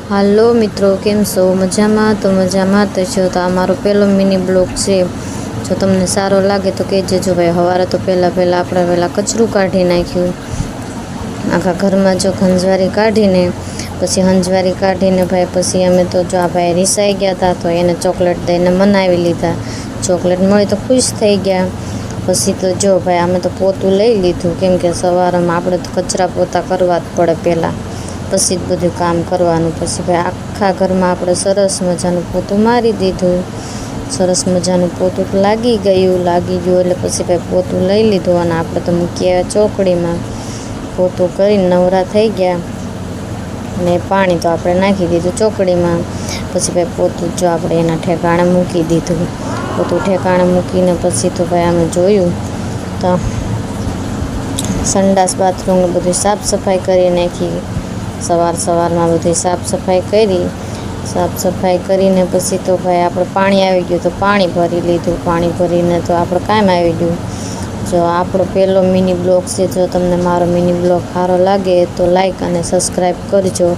હાલો મિત્રો, કેમ છો? મજામાં? તો મજામાં તો છો. તો આ મારો પહેલો મિની બ્લોગ છે. જો તમને સારો લાગે તો કહેજો. જો ભાઈ સવારે તો પહેલાં આપણે કચરું કાઢી નાખ્યું આખા ઘરમાં. જો હંજવારી કાઢીને પછી હંજવારી કાઢીને ભાઈ પછી અમે તો જો આ ભાઈ રીસાઈ ગયા હતા તો એને ચોકલેટ દઈને મનાવી લીધા. ચોકલેટ મળી તો ખુશ થઈ ગયા. પછી તો જો ભાઈ અમે તો પોતું લઈ લીધું, કેમ કે સવારમાં આપણે તો કચરા પોતા કરવા જ પડે પહેલાં, પછી જ બધું કામ કરવાનું. પછી ભાઈ આખા ઘરમાં આપણે સરસ મજાનું પોતું મારી દીધું. સરસ મજાનું પોતું લાગી ગયું એટલે પછી ભાઈ પોતું લઈ લીધું અને આપણે તો મૂકી આવ્યા ચોકડીમાં. પોતું કરીને નવરા થઈ ગયા અને પાણી તો આપણે નાખી દીધું ચોકડીમાં. પછી ભાઈ પોતું જો આપણે એના ઠેકાણે મૂકી દીધું. પોતું ઠેકાણે મૂકીને પછી તો ભાઈ અમે જોયું તો સંડાસ બાથરૂમને બધું સાફ સફાઈ કરી નાખી. સવારમાં બધી સાફ સફાઈ કરીને પછી તો ભાઈ આપણે પાણી આવી ગયું તો પાણી ભરી લીધું. પાણી ભરીને તો આપણે કામ આવી ગયું. જો આપણો પહેલો મિની બ્લોગ છે. જો તમને મારો મિની બ્લોગ સારો લાગે તો લાઈક અને સબસ્ક્રાઈબ કરજો.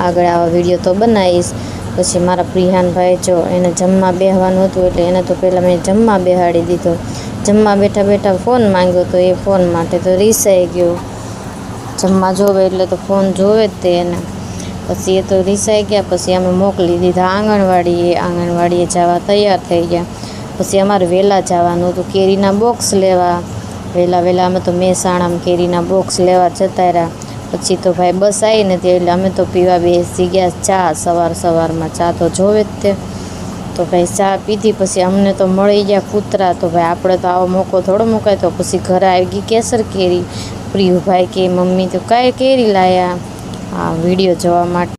આગળ આવા વિડીયો તો બનાવીશ. પછી મારા પ્રિહાનભાઈ જો એને જમવા બેસવાનું હતું એટલે એને તો પહેલાં મેં જમવા બેસાડી દીધો. જમવા બેઠા ફોન માંગ્યો તો એ ફોન માટે તો રીસાઈ ગયો. જમવા જોવે એટલે તો ફોન જોવે જ તે એને. પછી એ તો રીસાઈ ગયા. પછી અમે મોકલી દીધા આંગણવાડીએ જવા તૈયાર થઈ ગયા. પછી અમારે વહેલા જવાનું હતું કેરીના બોક્સ લેવા. વહેલા અમે તો મહેસાણામાં કેરીના બોક્સ લેવા જતા રહ્યા. પછી તો ભાઈ બસ આવી નથી એટલે અમે તો પીવા બેસી ગયા ચા. સવારમાં ચા તો જોવે જ તે. તો ભાઈ ચા પીધી. પછી અમને તો મળી ગયા કૂતરા. તો ભાઈ આપણે તો આવો મોકો થોડો મુકાય. તો પછી ઘરે આવી ગઈ કેસર કેરી. પ્રિયુભાઈ કે મમ્મી તો કાંઈ કેરી લાયા આ વિડીયો જોવા માટે.